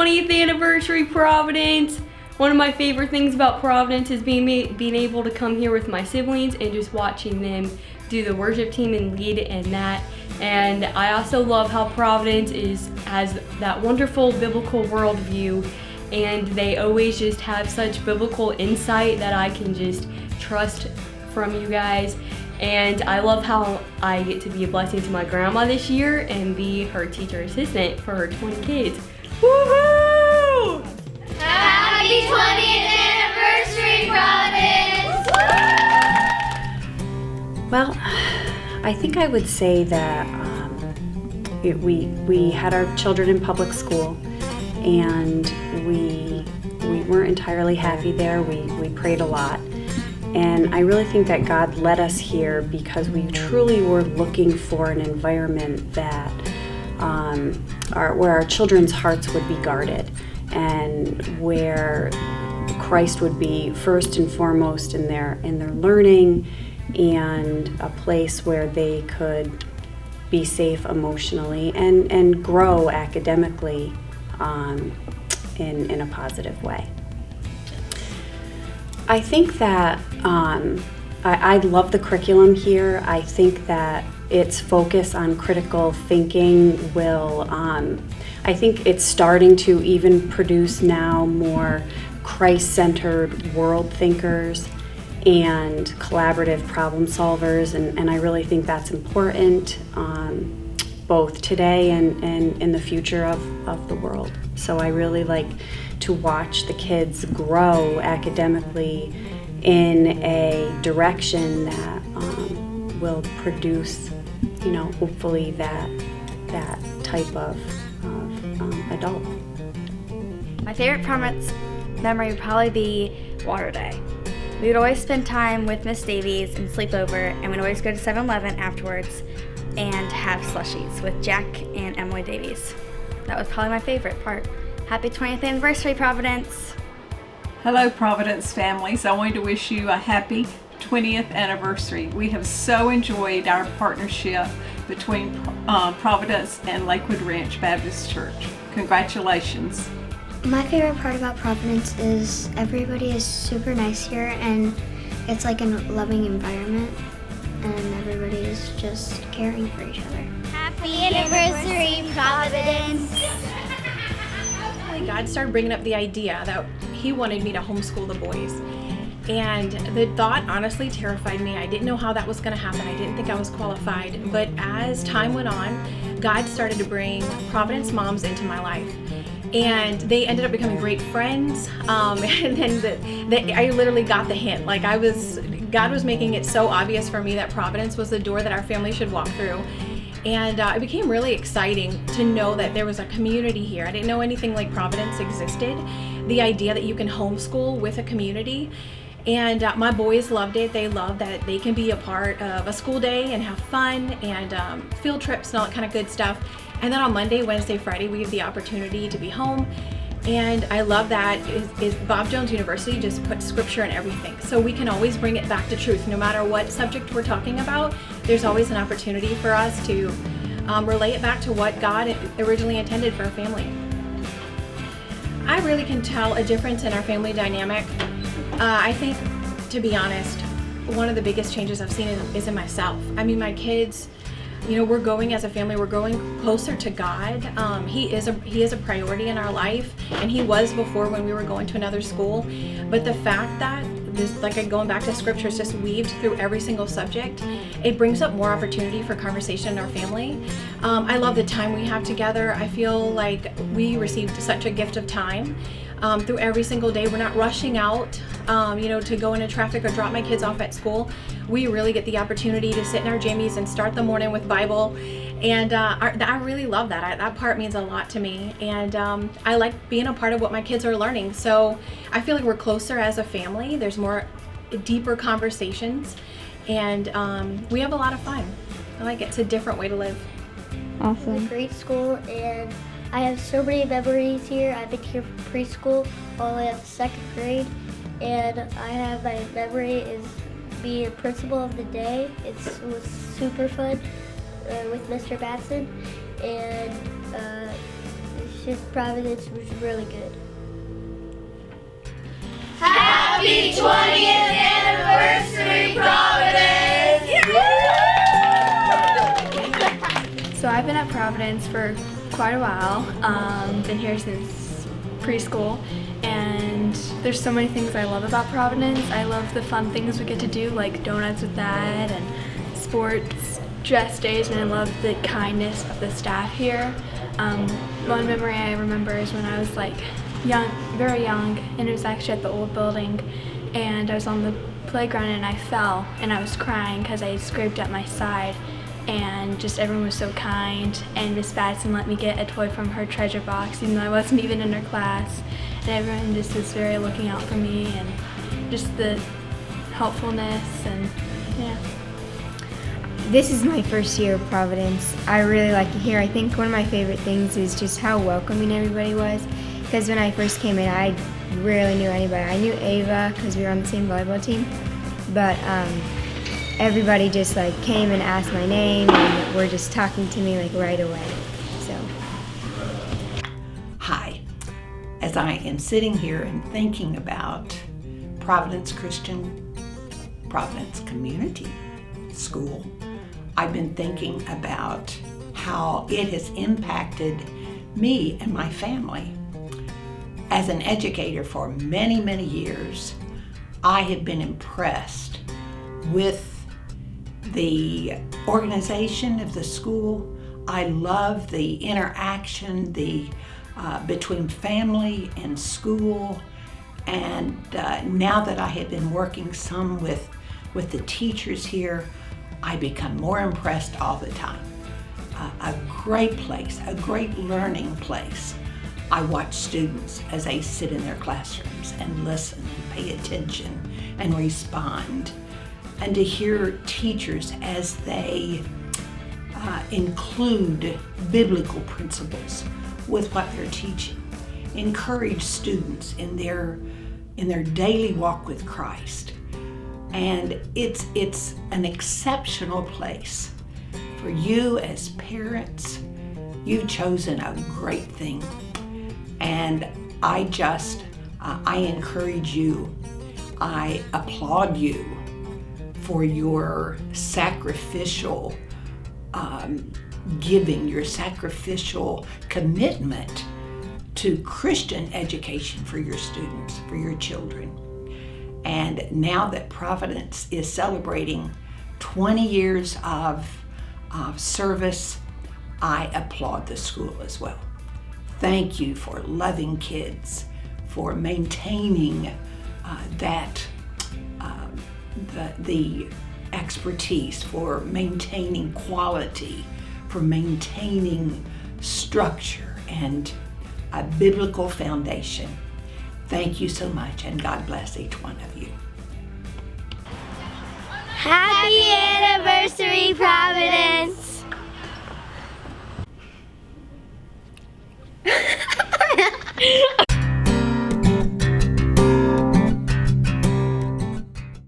20th anniversary, Providence. One of my favorite things about Providence is being able to come here with my siblings and just watching them do the worship team and lead in that. And I also love how Providence has that wonderful biblical worldview, and they always just have such biblical insight that I can just trust from you guys. And I love how I get to be a blessing to my grandma this year and be her teacher assistant for her 20 kids. Woohoo! Happy 20th anniversary, Providence! Well, I think I would say that we had our children in public school, and we weren't entirely happy there. We prayed a lot. And I really think that God led us here because we truly were looking for an environment that where our children's hearts would be guarded, and where Christ would be first and foremost in their learning, and a place where they could be safe emotionally and grow academically in a positive way. I think that I love the curriculum here. I think that its focus on critical thinking will, I think it's starting to even produce now more Christ-centered world thinkers and collaborative problem solvers, and I really think that's important both today and in the future of the world. So I really like to watch the kids grow academically in a direction that will produce, hopefully that type of adult. My favorite Providence memory would probably be Water Day. We would always spend time with Miss Davies and sleep over, and we'd always go to 7-Eleven afterwards and have slushies with Jack and Emily Davies. That was probably my favorite part. Happy 20th anniversary, Providence! Hello, Providence families. I wanted to wish you a happy 20th anniversary. We have so enjoyed our partnership between Providence and Lakewood Ranch Baptist Church. Congratulations. My favorite part about Providence is everybody is super nice here, and it's like a loving environment, and everybody is just caring for each other. Happy anniversary, Providence! God started bringing up the idea that he wanted me to homeschool the boys. And the thought honestly terrified me. I didn't know how that was going to happen. I didn't think I was qualified. But as time went on, God started to bring Providence moms into my life. And they ended up becoming great friends. And then I literally got the hint. God was making it so obvious for me that Providence was the door that our family should walk through. And it became really exciting to know that there was a community here. I didn't know anything like Providence existed. The idea that you can homeschool with a community. And my boys loved it. They loved that they can be a part of a school day and have fun and field trips and all that kind of good stuff. And then on Monday, Wednesday, Friday, we have the opportunity to be home. And I love that is Bob Jones University just puts scripture in everything. So we can always bring it back to truth. No matter what subject we're talking about, there's always an opportunity for us to relay it back to what God originally intended for a family. I really can tell a difference in our family dynamic. I think, to be honest, one of the biggest changes I've seen is in myself. I mean, my kids, we're going as a family, we're going closer to God. He is a priority in our life, and he was before when we were going to another school. But the fact that this, going back to scripture, is just weaved through every single subject, it brings up more opportunity for conversation in our family. I love the time we have together. I feel like we received such a gift of time. Through every single day. We're not rushing out, to go into traffic or drop my kids off at school. We really get the opportunity to sit in our jammies and start the morning with Bible. And I really love that. That part means a lot to me. And I like being a part of what my kids are learning. So I feel like we're closer as a family. There's more deeper conversations. And we have a lot of fun. I like it. It's a different way to live. Awesome. It's a great school, and I have so many memories here. I've been here from preschool all the way up to 2nd grade, and my memory is being principal of the day. It was super fun with Mr. Batson, and Providence was really good. Happy 20th anniversary, Providence! So I've been at Providence for quite a while. Been here since preschool, and there's so many things I love about Providence. I love the fun things we get to do, like donuts with Dad and sports, dress days, and I love the kindness of the staff here. One memory I remember is when I was like young, very young, and it was actually at the old building, and I was on the playground and I fell and I was crying because I had scraped up my side, and just everyone was so kind, and Miss Batson let me get a toy from her treasure box even though I wasn't even in her class, and everyone just was very looking out for me, and just the helpfulness, and yeah. This is my first year of Providence. I really like it here. I think one of my favorite things is just how welcoming everybody was, because when I first came in, I rarely knew anybody. I knew Ava because we were on the same volleyball team, but everybody just like came and asked my name and were just talking to me like right away. So. Hi. As I am sitting here and thinking about Providence Christian, Providence Community School, I've been thinking about how it has impacted me and my family. As an educator for many, many years, I have been impressed with the organization of the school. I love the interaction between family and school, and now that I have been working some with the teachers here, I become more impressed all the time. A great place, a great learning place. I watch students as they sit in their classrooms and listen and pay attention and respond, and to hear teachers as they include biblical principles with what they're teaching, encourage students in their daily walk with Christ. And it's an exceptional place. For you as parents, you've chosen a great thing. And I encourage you, I applaud you for your sacrificial giving, your sacrificial commitment to Christian education for your students, for your children. And now that Providence is celebrating 20 years of service, I applaud the school as well. Thank you for loving kids, for maintaining the expertise, for maintaining quality, for maintaining structure and a biblical foundation. Thank you so much, and God bless each one of you. Happy anniversary!